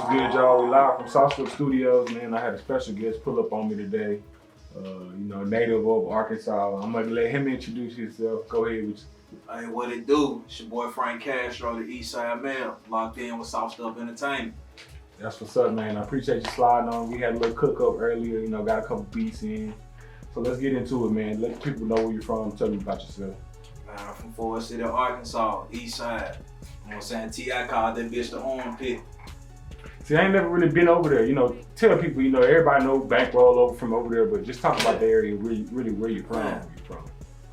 good, y'all? We live from Southfield Studios, man. I had a special guest pull up on me today. Native of Arkansas. I'm gonna let him introduce himself. Go ahead with you. Hey, what it do? It's your boy Frank Castro, the East Side Male, locked in with South Stuff Entertainment. That's what's up, man. I appreciate you sliding on. We had a little cook up earlier, got a couple beats in. So let's get into it, man. Let people know where you're from. Tell me about yourself. Man, I'm from Forrest City, Arkansas, East Side. You know what I'm saying? T.I. called that bitch the armpit. See, I ain't never really been over there. Tell people, everybody knows Bankroll over from over there, but just talk about the area, where you're from.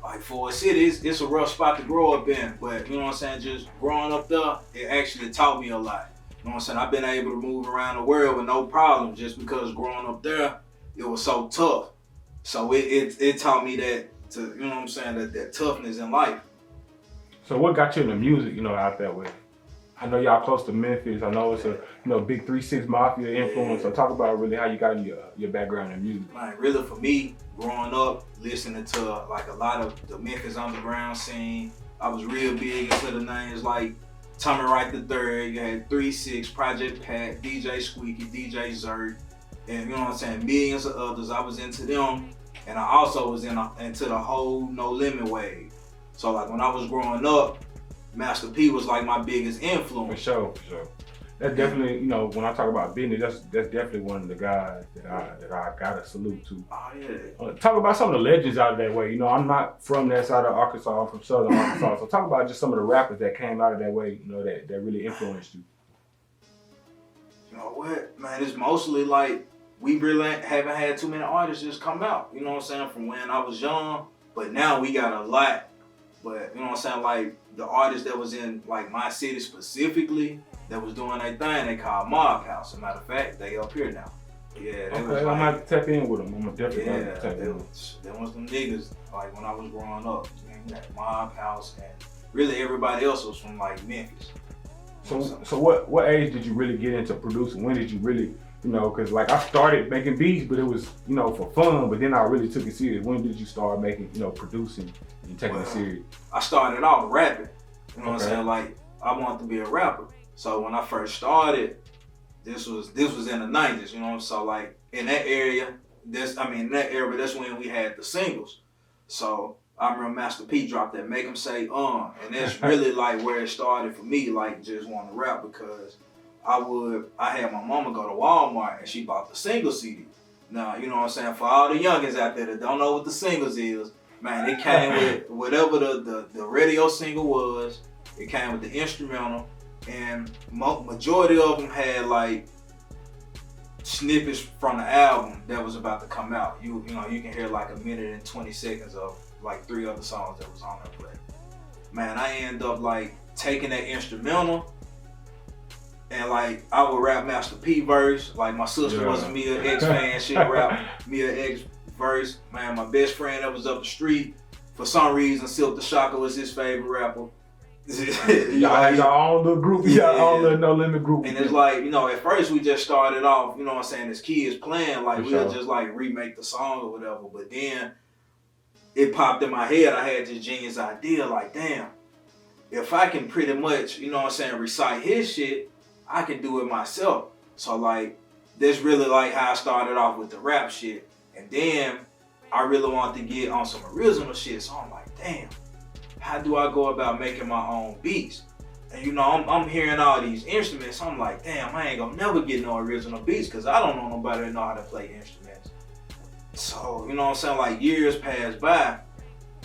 Like Forrest City, it's a rough spot to grow up in, but you know what I'm saying? Just growing up there, it actually taught me a lot. You know what I'm saying? I've been able to move around the world with no problem just because growing up there, it was so tough. So it taught me that that toughness in life. So what got you into music, out that way? I know y'all close to Memphis. I know it's a big 3-6 Mafia influence. So talk about really how you got into your background in music. Like really for me, growing up, listening to like a lot of the Memphis underground scene, I was real big into the names like Tommy Wright III. You had 3-6, Project Pat, DJ Squeaky, DJ Zert, and you know what I'm saying, millions of others. I was into them, and I also was into the whole No Limit wave. So like when I was growing up, Master P was like my biggest influence. For sure. That's definitely, when I talk about business, that's definitely one of the guys that I gotta salute to. Oh yeah. Talk about some of the legends out of that way. I'm not from that side of Arkansas. I'm from Southern Arkansas. So talk about just some of the rappers that came out of that way. That really influenced you. You know what, man? It's mostly like we really haven't had too many artists just come out. You know what I'm saying? From when I was young, but now we got a lot. But you know what I'm saying? Like the artists that was in like my city specifically that was doing their thing, they called Mob House. As a matter of fact, they up here now. Yeah, okay, I'm gonna have to tap in with them. I'm gonna definitely have to tap in. There was some niggas like when I was growing up. You had Mob House and really everybody else was from like Memphis. So what age did you really get into producing? When did you really, because like I started making beats, but it was, for fun, but then I really took it serious. When did you start making, producing and taking it serious? I started off rapping. You know what I'm saying? Like I wanted to be a rapper. So when I first started, this was in the 90s, So like in that area, that's when we had the singles. So I remember Master P dropped that Make 'Em Say and that's really like where it started for me, like just wanting to rap because I had my mama go to Walmart and she bought the single CD. Now, you know what I'm saying, for all the youngins out there that don't know what the singles is, man, it came with whatever the radio single was, it came with the instrumental, and majority of them had like snippets from the album that was about to come out. You can hear like a minute and 20 seconds of like 3 other songs that was on that play. Man, I end up like taking that instrumental and like I would rap Master P verse. Like my sister was a Mia X fan, she'd rap Mia X verse. Man, my best friend that was up the street, for some reason Silk the Shocker was his favorite rapper. Y'all had your own little group, y'all own little No Limit group. And it's like, at first we just started off, as kids playing, like we'll just like remake the song or whatever. But then it popped in my head, I had this genius idea, like damn, if I can pretty much, recite his shit, I can do it myself. So like, that's really like how I started off with the rap shit. And then I really wanted to get on some original shit. So I'm like, damn, how do I go about making my own beats? And I'm hearing all these instruments. I'm like, damn, I ain't gonna never get no original beats because I don't know nobody that know how to play instruments. So, like years passed by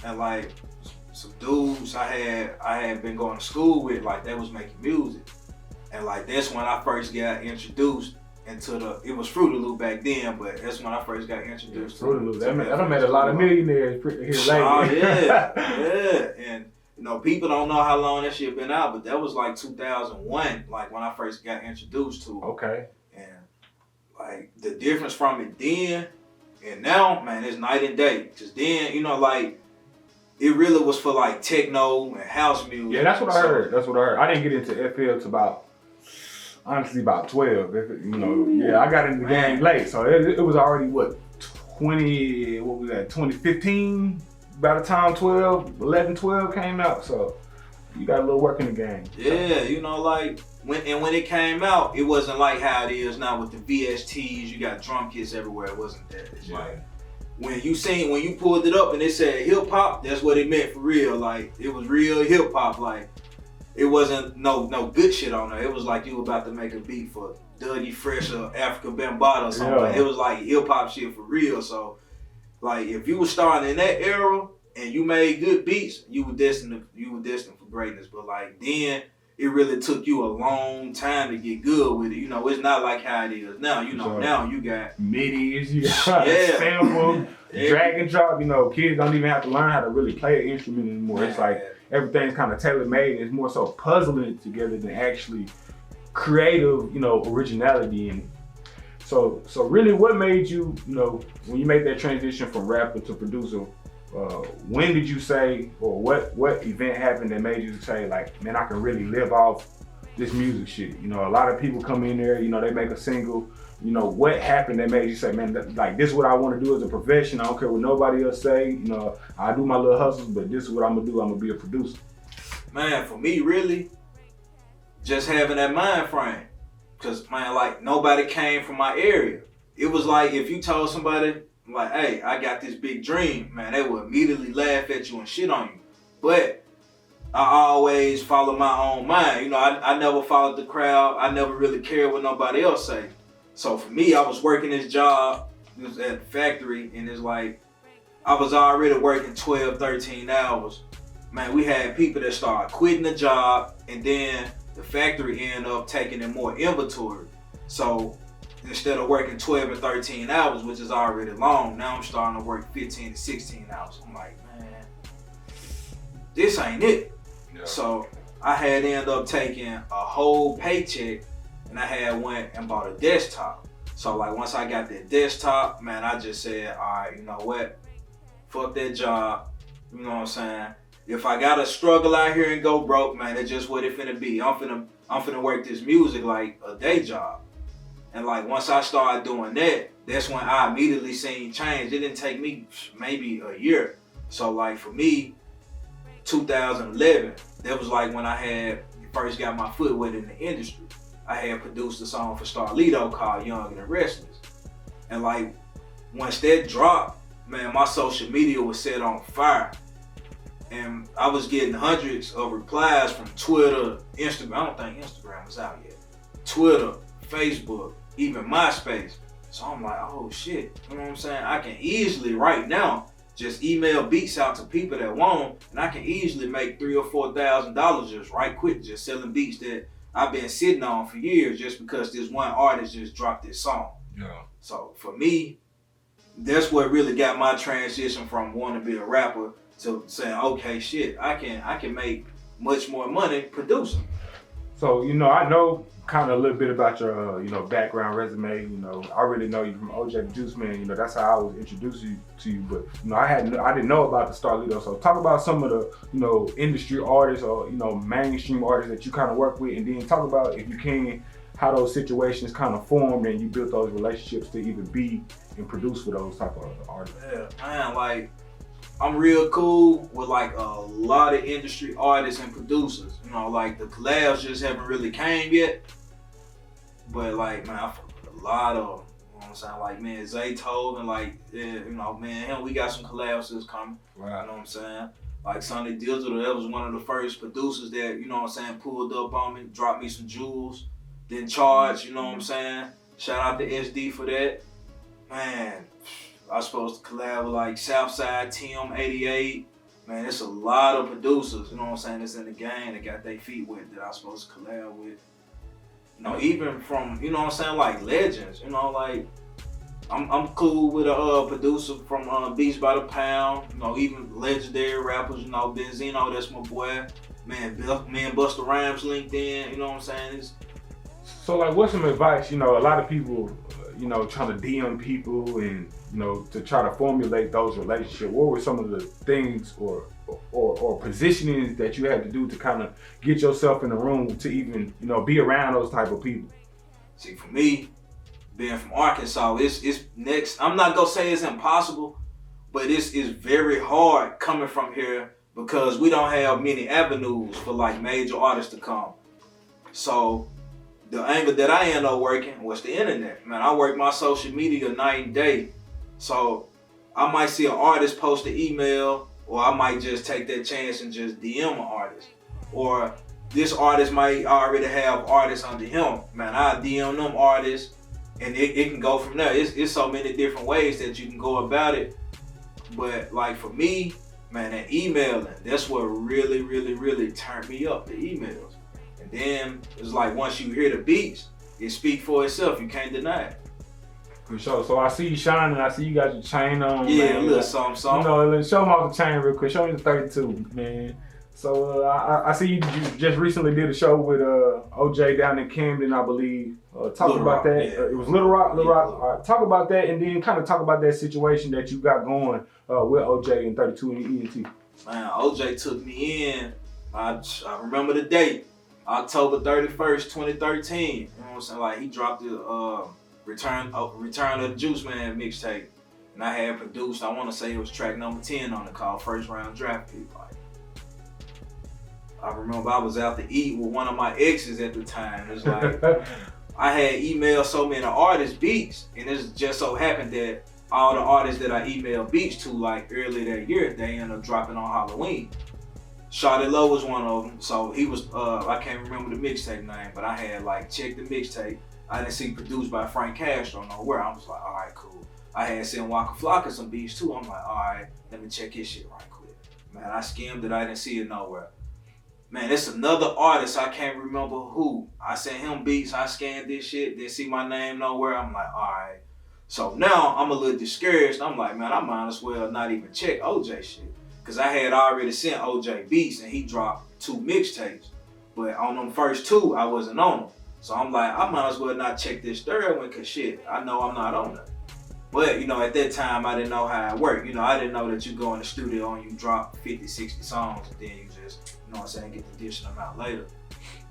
and like some dudes I had been going to school with, like they was making music. And like that's when I first got introduced into it was Fruity Loop back then, but that's when I first got introduced to Fruity Loop. That made a lot of millionaires here lately. Oh yeah. And people don't know how long that shit been out, but that was like 2001, like when I first got introduced to it. Okay. And like the difference from it then and now, man, it's night and day. Cause then, like it really was for like techno and house music. Yeah, that's what I heard. I didn't get into FL till about 12. Yeah, I got into the game late, so it was already 2015 by the time 12 came out. So you got a little work in the game. Yeah, you know, like when it came out, it wasn't like how it is now with the VSTs. You got drum kits everywhere. It wasn't that. It's like when you pulled it up and it said hip hop, that's what it meant for real. Like it was real hip hop. Like it wasn't no good shit on there. It was like you were about to make a beat for Dougie Fresh or Africa Bambaataa or something. Like, it was like hip hop shit for real. So like if you were starting in that era and you made good beats, you were destined for greatness. But like then it really took you a long time to get good with it. You know, it's not like how it is now. You know, now you got MIDIs, you got sample, drag and drop. You know, kids don't even have to learn how to really play an instrument anymore. It's like everything's kind of tailor-made. It's more so puzzling it together than actually creative, you know, originality in it. So really, what made you, you know, when you made that transition from rapper to producer? When did you say, or what event happened that made you say, like, man, I can really live off this music shit? You know, a lot of people come in there, you know, they make a single. You know, what happened that made you say, man, like, this is what I want to do as a profession. I don't care what nobody else say. You know, I do my little hustles, but this is what I'm gonna do. I'm gonna be a producer. Man, for me, really, just having that mind frame. Cause man, like nobody came from my area. It was like if you told somebody, like, hey, I got this big dream, man, they would immediately laugh at you and shit on you. But I always follow my own mind. You know, I never followed the crowd. I never really cared what nobody else say. So for me, I was working this job. It was at the factory, and it's like I was already working 12, 13 hours. Man, we had people that started quitting the job, and then the factory ended up taking in more inventory. So instead of working 12 and 13 hours, which is already long, now I'm starting to work 15 to 16 hours. I'm like, man, this ain't it. Yeah. So I had ended up taking a whole paycheck and I had went and bought a desktop. So like once I got that desktop, man, I just said, all right, you know what? Fuck that job. You know what I'm saying? If I gotta struggle out here and go broke, man, that's just what it finna be. I'm finna work this music like a day job. And like once I started doing that, that's when I immediately seen change. It didn't take me maybe a year. So like for me, 2011, that was like when I had first got my foot wet in the industry. I had produced a song for Starlito called Young and the Restless. And like once that dropped, man, my social media was set on fire. And I was getting hundreds of replies from Twitter, Instagram. I don't think Instagram was out yet. Twitter, Facebook, even MySpace. So I'm like, oh shit, you know what I'm saying? I can easily right now just email beats out to people that want them, and I can easily make $3,000 or $4,000 just right quick, just selling beats that I've been sitting on for years just because this one artist just dropped this song. Yeah. So for me, that's what really got my transition from wanting to be a rapper to saying, okay, shit, I can make much more money producing. So, you know, I know kind of a little bit about your, you know, background resume. You know, I really know you from OJ Da Juiceman. You know, that's how I was introduced to you. But, you know, I didn't know about the Starlito. So talk about some of the, you know, industry artists or, you know, mainstream artists that you kind of work with. And then talk about, if you can, how those situations kind of formed and you built those relationships to even be and produce for those type of artists. Yeah, man, like, I'm real cool with like a lot of industry artists and producers. You know, like the collabs just haven't really came yet. But like, man, I fuck with a lot of them. You know what I'm saying? Like, man, Zaytoven, like, yeah, you know, man, we got some collabs that's coming. Right. You know what I'm saying? Like Sonny Digital, that was one of the first producers that, you know what I'm saying, pulled up on me, dropped me some jewels, then charged, you know what I'm saying? Shout out to SD for that. Man, I was supposed to collab with like Southside Tim 88. Man, it's a lot of producers, you know what I'm saying, that's in the game that got their feet wet that I was supposed to collab with. You know, even from, you know what I'm saying, like legends, you know, like I'm cool with a producer from Beats by the Pound, you know, even legendary rappers, you know, Benzino, that's my boy. Man, me and Busta Rhymes linked in, you know what I'm saying? So like, what's some advice, you know, a lot of people, you know, trying to DM people and, you know, to try to formulate those relationships. What were some of the things or positionings that you had to do to kind of get yourself in the room to even, you know, be around those type of people? See, for me, being from Arkansas, it's next. I'm not gonna say it's impossible, but it's very hard coming from here because we don't have many avenues for like major artists to come. So the angle that I end up working was the internet. Man, I work my social media night and day. So I might see an artist post an email, or I might just take that chance and just DM an artist. Or this artist might already have artists under him. Man, I DM them artists, and it can go from there. It's so many different ways that you can go about it. But like for me, man, that emailing, that's what really, really, really turned me up, the emails. And then it's like once you hear the beats, it speaks for itself. You can't deny it. For sure. So I see you shining. I see you got your chain on. Yeah, man. a little something. You know, let's show them off the chain real quick. Show me the 32, man. So I see you just recently did a show with OJ down in Camden, I believe. Talk Little about Rock, that. yeah. It was Little Rock. Little Yeah, Rock. Little All right, talk about that, and then kind of talk about that situation that you got going with OJ and 32 and ENT. Man, OJ took me in. I remember the date, October 31st, 2013. You know what I'm saying? Like he dropped the Return of the Juiceman mixtape, and I had produced. I want to say it was track number 10 on it, called First Round Draft Pick. Like, I remember I was out to eat with one of my exes at the time. It's like I had emailed so many artists beats, and it just so happened that all the artists that I emailed beats to like earlier that year, they ended up dropping on Halloween. Shawty Low was one of them, so he was, I can't remember the mixtape name, but I had like checked the mixtape. I didn't see produced by Frank Castro nowhere. I was like, all right, cool. I had sent Waka Flocka some beats too. I'm like, all right, let me check his shit right quick. Man, I skimmed it, I didn't see it nowhere. Man, it's another artist, I can't remember who. I sent him beats, I scanned this shit, didn't see my name nowhere. I'm like, all right. So now I'm a little discouraged. I'm like, man, I might as well not even check OJ shit. Cause I had already sent OJ beats and he dropped 2 mixtapes. But on them first 2, I wasn't on them. So I'm like, I might as well not check this third one, cause shit, I know I'm not on it. But, you know, at that time, I didn't know how it worked. You know, I didn't know that you go in the studio and you drop 50, 60 songs and then you just, you know what I'm saying, get to dishing them out later.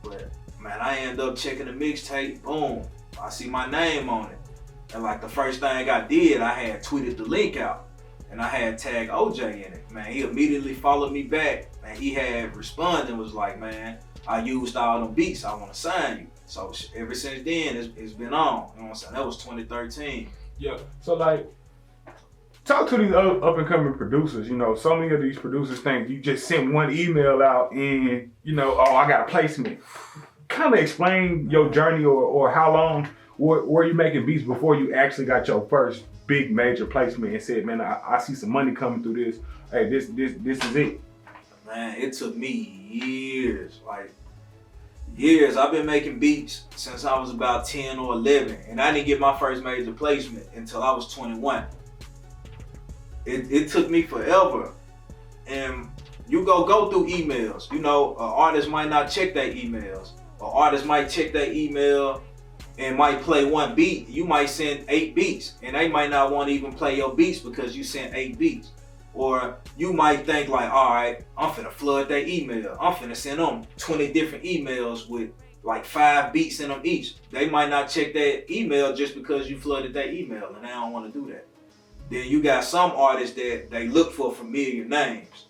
But, man, I end up checking the mixtape, boom, I see my name on it. And like the first thing I did, I had tweeted the link out and I had tagged OJ in it. Man, he immediately followed me back and he had responded and was like, man, I used all them beats, I want to sign you. So ever since then, it's been on. You know what I'm saying? That was 2013. Yeah. So like, talk to these up and coming producers. You know, so many of these producers think you just send one email out and, you know, oh, I got a placement. Kind of explain your journey or how long were you making beats before you actually got your first big major placement and said, man, I see some money coming through this. Hey, this is it. Man, it took me years, like years. I've been making beats since I was about 10 or 11, and I didn't get my first major placement until I was 21. It took me forever. And you go through emails. You know, an artist might not check their emails. An artist might check their email and might play 1 beat. You might send 8 beats, and they might not want to even play your beats because you sent 8 beats. Or you might think like, all right, I'm finna flood their email. I'm finna send them 20 different emails with like 5 beats in them each. They might not check that email just because you flooded their email, and they don't want to do that. Then you got some artists that they look for familiar names.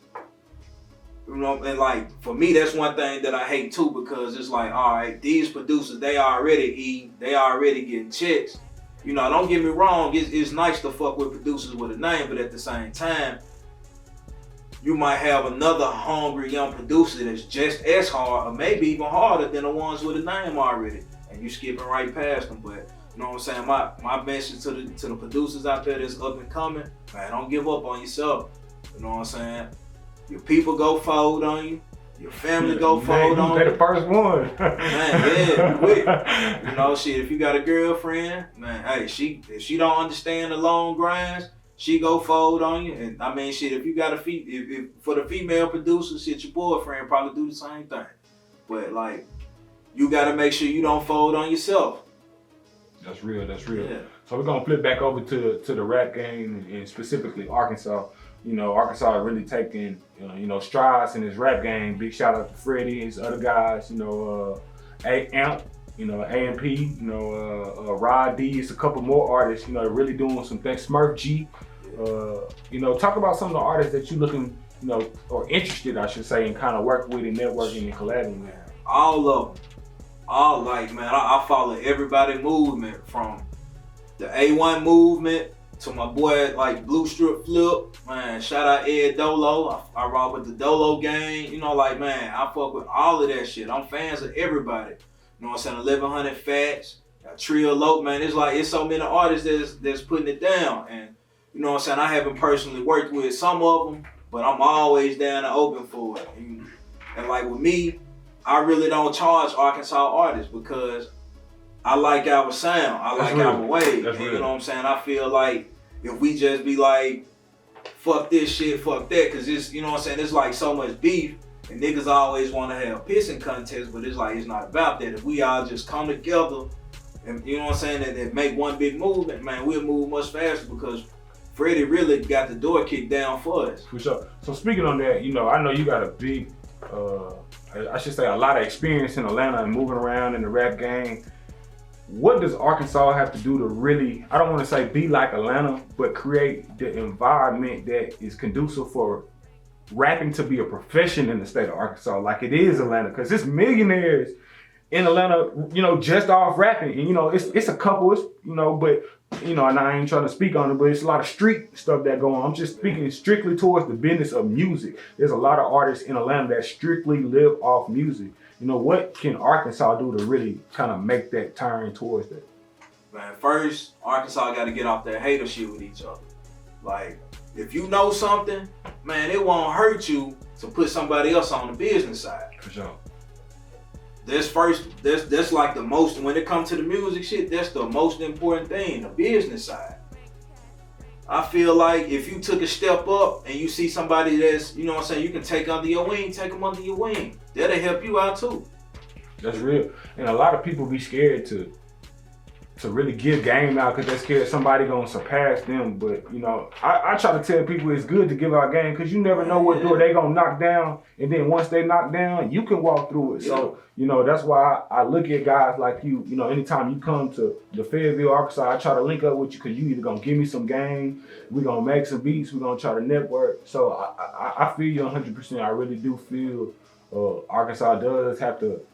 You know, and like for me, that's one thing that I hate too, because it's like, all right, these producers, they already eating, they already getting checks. You know, don't get me wrong, it's nice to fuck with producers with a name, but at the same time, you might have another hungry young producer that's just as hard, or maybe even harder than the ones with a name already, and you skipping right past them. But you know what I'm saying? My message to the producers out there that's up and coming, man, don't give up on yourself. You know what I'm saying? Your people go fold on you. Your family go fold on you. They're the first one. Man, yeah, quick. You know, shit, if you got a girlfriend, man, hey, if she don't understand the long grinds, she go fold on you. And I mean, shit, if you got if for the female producers, shit, your boyfriend probably do the same thing. But like, you gotta make sure you don't fold on yourself. That's real. Yeah. So we're gonna flip back over to the rap game and specifically Arkansas. You know, Arkansas really taking strides in his rap game. Big shout out to Freddie and his other guys. You know, Amp. You know, AMP. You know, Rod D. It's a couple more artists. You know, really doing some things. Smurf G. You know, talk about some of the artists that you looking or interested, I should say, in kind of working with and networking and collabing with? All of them. All like, man, I follow everybody movement from the A1 movement to my boy like Blue Strip Flip, man. Shout out Ed Dolo. I rock with the Dolo gang. You know, like, man, I fuck with all of that shit. I'm fans of everybody. You know what I'm saying? 1100 Fats, Trio Lope, man. It's like, it's so many artists that's putting it down. And you know what I'm saying? I haven't personally worked with some of them, but I'm always down and open for it. And like with me, I really don't charge Arkansas artists because I like our sound. I like our way. And you know what I'm saying? I feel like if we just be like, fuck this shit, fuck that, cause it's, you know what I'm saying, it's like so much beef and niggas always want to have pissing contests, but it's like, it's not about that. If we all just come together and, you know what I'm saying, and make one big movement, man, we'll move much faster because Freddie really got the door kicked down for us. For sure. So speaking on that, I know you got a big, I should say a lot of experience in Atlanta and moving around in the rap game. What does Arkansas have to do to really, I don't want to say be like Atlanta, but create the environment that is conducive for rapping to be a profession in the state of Arkansas like it is Atlanta? Because there's millionaires in Atlanta, just off rapping. And, it's a couple, but, and I ain't trying to speak on it, but it's a lot of street stuff that go on. I'm just speaking strictly towards the business of music. There's a lot of artists in Atlanta that strictly live off music. What can Arkansas do to really kind of make that turn towards that? Man, first, Arkansas got to get off that hater shit with each other. Like, if you know something, man, it won't hurt you to put somebody else on the business side. For sure. That's like the most, when it comes to the music shit, that's the most important thing, the business side. I feel like if you took a step up and you see somebody that's, you know what I'm saying, you can take under your wing, take them under your wing. That'll help you out too. That's real. And a lot of people be scared to really give game out because they're scared somebody gonna surpass them. But I try to tell people it's good to give out game because you never know what door they gonna knock down, and then once they knock down, you can walk through it. Yeah. So that's why I look at guys like you. Anytime you come to the Fayetteville, Arkansas, I try to link up with you because you either gonna give me some game, we gonna make some beats, we gonna try to network. So I feel you 100%. I really do feel Arkansas does have to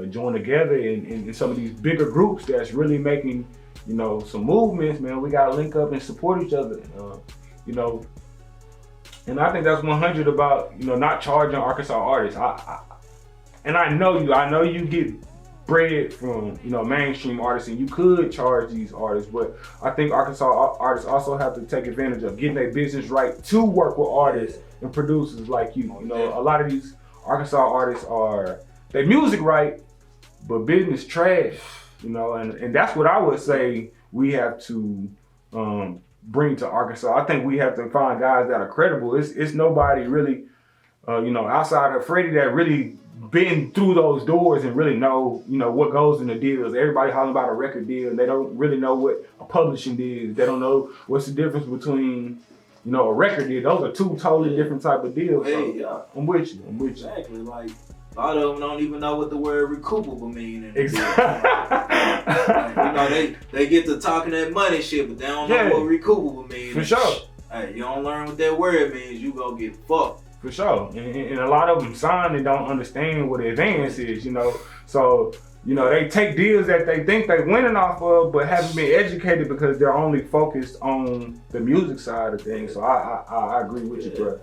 join together in some of these bigger groups that's really making, some movements, man. We gotta link up and support each other, and I think that's 100 about, not charging Arkansas artists. I know you get bread from, mainstream artists and you could charge these artists, but I think Arkansas artists also have to take advantage of getting their business right to work with artists and producers like you. A lot of these Arkansas artists are, they music right, but business trash, and that's what I would say we have to bring to Arkansas. I think we have to find guys that are credible. It's nobody really, outside of Freddie that really been through those doors and really know, what goes in the deals. Everybody hollering about a record deal and they don't really know what a publishing deal is. They don't know what's the difference between, a record deal. Those are two totally different type of deals. Hey, so yeah. I'm with you. Exactly. Like, a lot of them don't even know what the word recoupable mean. Exactly. Like, they get to talking that money shit, but they don't know what recoupable means. For sure. Hey, you don't learn what that word means, you gonna get fucked. For sure. And a lot of them sign and don't understand what advance is, So, they take deals that they think they're winning off of, but haven't been educated because they're only focused on the music side of things. So I agree with you, bro.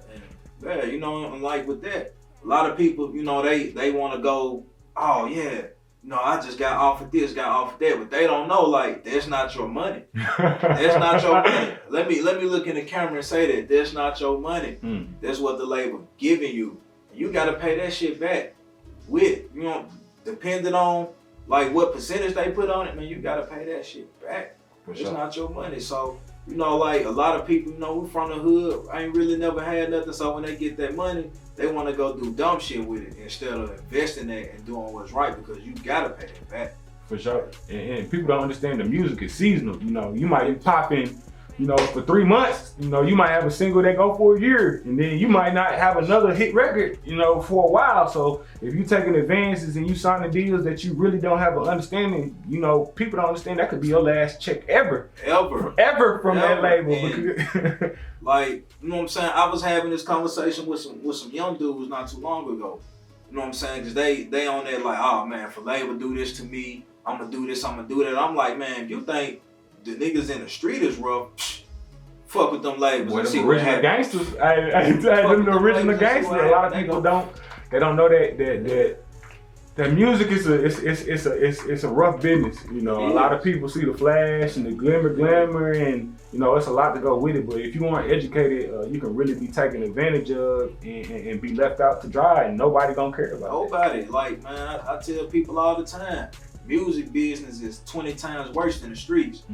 Yeah, and like with that, a lot of people, they want to go, oh yeah, I just got offered this, got offered that, but they don't know, like, that's not your money. That's not your money. Let me look in the camera and say that that's not your money. That's what the label giving you. You got to pay that shit back with, depending on like what percentage they put on it, man, you got to pay that shit back. It's not your money. So, like a lot of people, we from the hood, I ain't really never had nothing. So when they get that money, they want to go do dumb shit with it instead of investing that and doing what's right because you got to pay it back. For sure. And people don't understand the music is seasonal. You might be popping, you know, for 3 months, you know, you might have a single that go for a year, and then you might not have another hit record, you know, for a while. So if you taking advances and you signing deals that you really don't have an understanding, you know, people don't understand that could be your last check ever from that label. Like, you know what I'm saying? I was having this conversation with some young dudes not too long ago. You know what I'm saying? Because they on there like, oh man, if a label do this to me, I'm gonna do this, I'm gonna do that. I'm like, man, if you think the niggas in the street is rough, fuck with them labels. Well, them original gangsters. Them the original gangsters. A lot of people don't know that music is a rough business. You know, a lot of people see the flash and the glamour, and you know, it's a lot to go with it. But if you aren't educated, you can really be taken advantage of and be left out to dry, and nobody gonna care about it. Nobody. Like, man, I tell people all the time, music business is 20 times worse than the streets.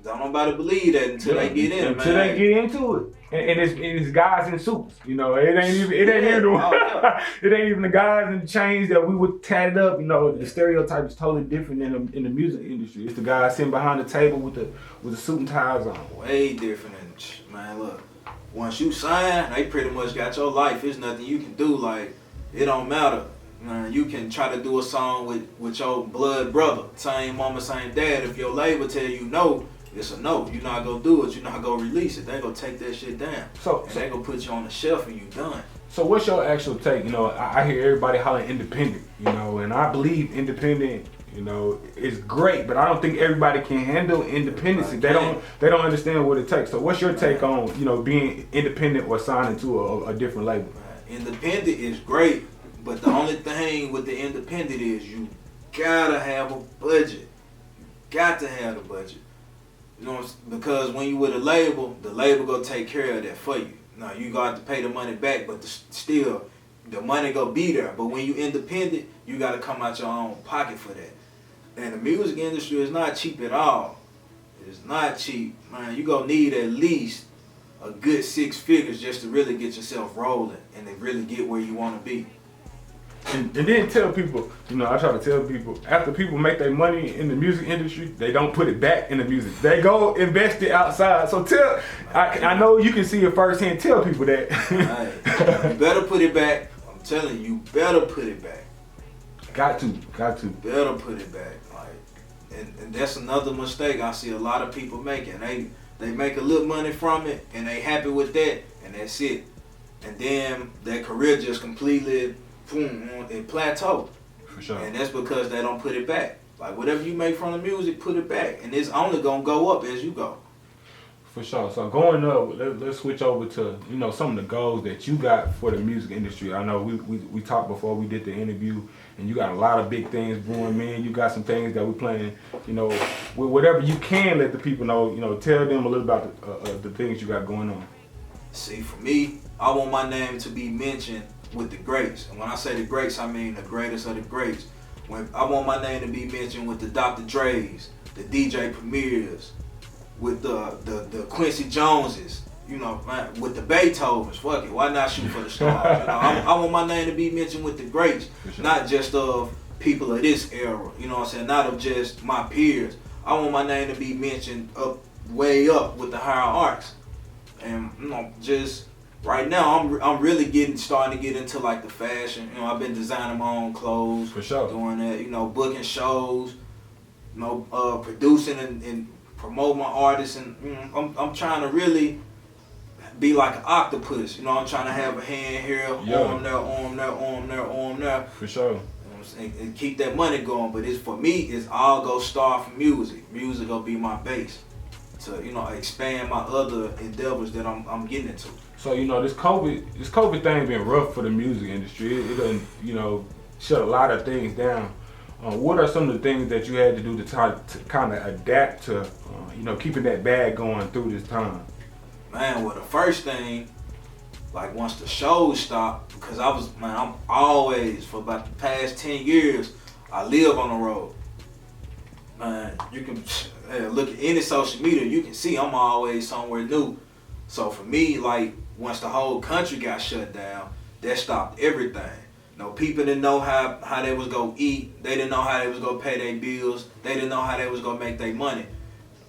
Don't nobody believe that until they get in, until they get into it. And it's guys in suits, you know. It ain't even the guys in the chains that we would tat it up. You know, the stereotype is totally different in the music industry. It's the guys sitting behind the table with the suit and ties on. Way different. And man, look, once you sign, they pretty much got your life. There's nothing you can do. Like, it don't matter. Man, you can try to do a song with your blood brother, same mama, same dad. If your label tell you no, it's a no. You're not gonna do it. You're not gonna release it. They gonna take that shit down. So they gonna put you on the shelf and you done. So what's your actual take? You know, I hear everybody hollering independent. You know, and I believe independent, you know, is great, but I don't think everybody can handle independence. They don't understand what it takes. So what's your take on, you know, being independent or signing to a different label? Independent is great. But the only thing with the independent is you gotta have a budget. You got to have the budget. You know, because when you with a label, the label gonna take care of that for you. Now you got to pay the money back, but still, the money gonna be there. But when you independent, you gotta come out your own pocket for that. And the music industry is not cheap at all. It's not cheap, man. You gonna need at least a good 6 figures just to really get yourself rolling and to really get where you wanna be. And then tell people, you know, I try to tell people, after people make their money in the music industry, they don't put it back in the music. They go invest it outside. So I know you can see it firsthand. Tell people that. You better put it back. I'm telling you, better put it back. Got to. Better put it back. Like, and that's another mistake I see a lot of people making. They make a little money from it, and they happy with that, and that's it. And then their career just completely it plateau. For sure. And that's because they don't put it back. Like, whatever you make from the music, put it back. And it's only gonna go up as you go. For sure. So going up, let's switch over to, you know, some of the goals that you got for the music industry. I know we talked before we did the interview, and you got a lot of big things brewing, man. You got some things that we're planning, you know, with whatever you can let the people know, you know, tell them a little about the things you got going on. See, for me, I want my name to be mentioned with the greats. And when I say the greats, I mean the greatest of the greats. When I want my name to be mentioned with the Dr. Dre's, the DJ Premiers, with the Quincy Joneses, you know, man, with the Beethovens. Fuck it, why not shoot for the stars? You know, I want my name to be mentioned with the greats, sure. Not just of people of this era. You know what I'm saying? Not of just my peers. I want my name to be mentioned way up with the higher arts, and you know, just. Right now, I'm really starting to get into like the fashion. You know, I've been designing my own clothes. For sure. Doing that, you know, booking shows, you know, producing and promote my artists, and you know, I'm trying to really be like an octopus. You know, I'm trying to have a hand here, arm there, arm there, arm there, arm there. For sure. You know what I'm saying? And keep that money going. But for me, it's all go start from music. Music gonna be my base to, you know, expand my other endeavors that I'm getting into. So, you know, this COVID thing been rough for the music industry. It done, you know, shut a lot of things down. What are some of the things that you had to do to kind of adapt to, you know, keeping that bag going through this time? Man, well, the first thing, like once the shows stopped, because I'm always, for about the past 10 years, I live on the road. Man, you can look at any social media, you can see I'm always somewhere new. So for me, like, once the whole country got shut down, that stopped everything. You know, people didn't know how they was gonna eat. They didn't know how they was gonna pay their bills. They didn't know how they was gonna make their money.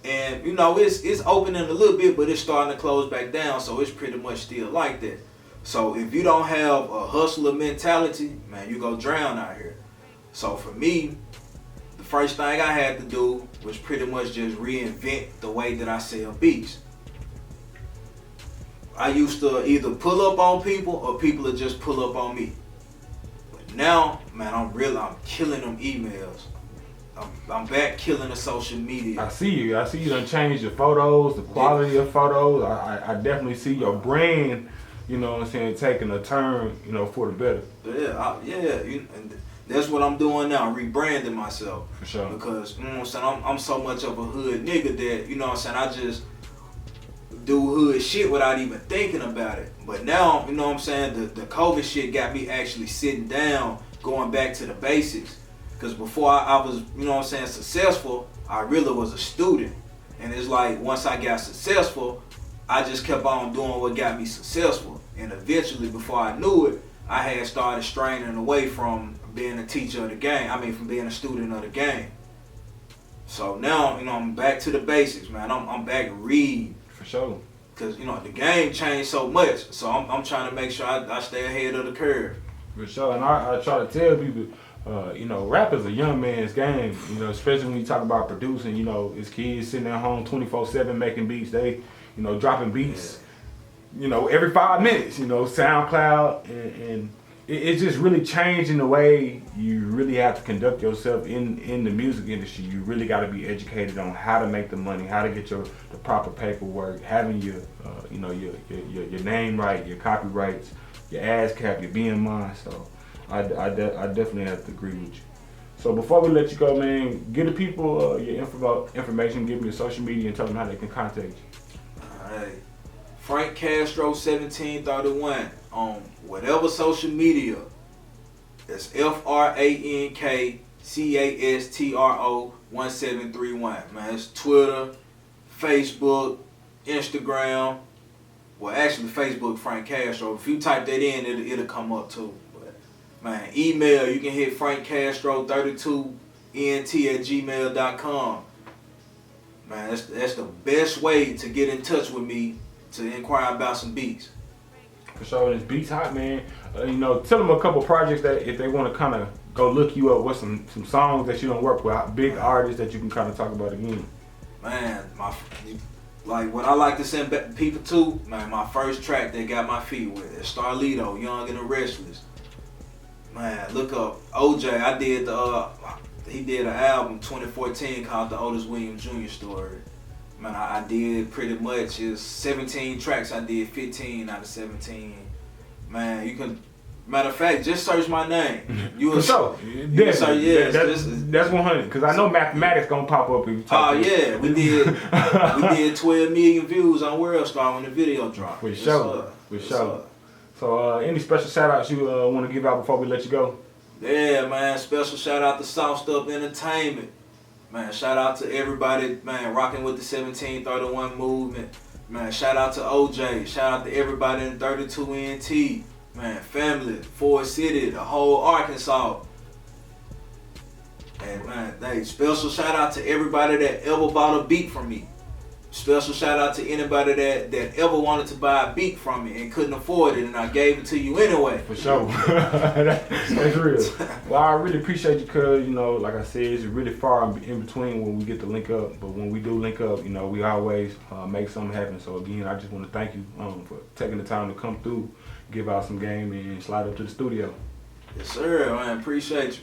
And you know, it's opening a little bit, but it's starting to close back down, so it's pretty much still like that. So if you don't have a hustler mentality, man, you go drown out here. So for me, the first thing I had to do was pretty much just reinvent the way that I sell beats. I used to either pull up on people or people would just pull up on me. But now, man, I'm killing them emails. I'm back killing the social media. I see you done changed your photos, the quality of photos. I definitely see your brand, you know what I'm saying, taking a turn, you know, for the better. And that's what I'm doing now, rebranding myself. For sure. Because, you know what I'm saying, I'm so much of a hood nigga that, you know what I'm saying, I just do hood shit without even thinking about it. But now, you know what I'm saying, the COVID shit got me actually sitting down, going back to the basics. Because before I was, you know what I'm saying, successful, I really was a student. And it's like, once I got successful, I just kept on doing what got me successful. And eventually, before I knew it, I had started straining away from being a teacher of the game. From being a student of the game. So now, you know, I'm back to the basics, man. I'm back to read. For sure. Because, you know, the game changed so much. So I'm trying to make sure I stay ahead of the curve. For sure. And I try to tell people, you know, rap is a young man's game, you know, especially when you talk about producing, you know, it's kids sitting at home 24/7 making beats. They, you know, dropping beats, you know, every 5 minutes, you know, SoundCloud, and it's just really changing the way you really have to conduct yourself in the music industry. You really got to be educated on how to make the money, how to get the proper paperwork, having your, you know, your name right, your copyrights, your ASCAP, your BMI. So I definitely have to agree with you. So before we let you go, man, give the people your information, give them your social media, and tell them how they can contact you. Alright. Frank Castro 1731 on whatever social media. That's FrankCastro 1731. Man, it's Twitter, Facebook, Instagram. Well, actually, Facebook Frank Castro. If you type that in, it'll come up too. But man, email, you can hit frankcastro32ent@gmail.com. Man, that's the best way to get in touch with me to inquire about some beats. For sure, this beats hot, man. You know, tell them a couple projects that if they want to kind of go look you up, what some songs that you don't work with, big artists that you can kind of talk about again. Man, like what I like to send people to, man, my first track that got my feet wet is Starlito, Young and the Restless. Man, look up OJ. He did an album 2014 called The Otis Williams Jr. Story. Man, I did pretty much, it's 17 tracks. I did 15 out of 17. Man, you can, matter of fact, just search my name. For sure. That's 100. Because I know mathematics gonna pop up if you talk. Oh yeah, we did 12 million views on World Star when the video dropped. For sure. So any special shout outs you want to give out before we let you go? Yeah, man, special shout out to Sauced Up Entertainment. Man, shout out to everybody, man, rocking with the 1731 movement. Man, shout out to OJ. Shout out to everybody in 32NT. Man, family, Forrest City, the whole Arkansas. And man, hey, special shout out to everybody that ever bought a beat from me. Special shout out to anybody that ever wanted to buy a beat from me and couldn't afford it, and I gave it to you anyway. For sure. That's real. Well, I really appreciate you, cuz, you know, like I said, it's really far in between when we get to link up, but when we do link up, you know, we always make something happen. So again, I just want to thank you for taking the time to come through, give out some game, and slide up to the studio. Yes, sir, man. Appreciate you.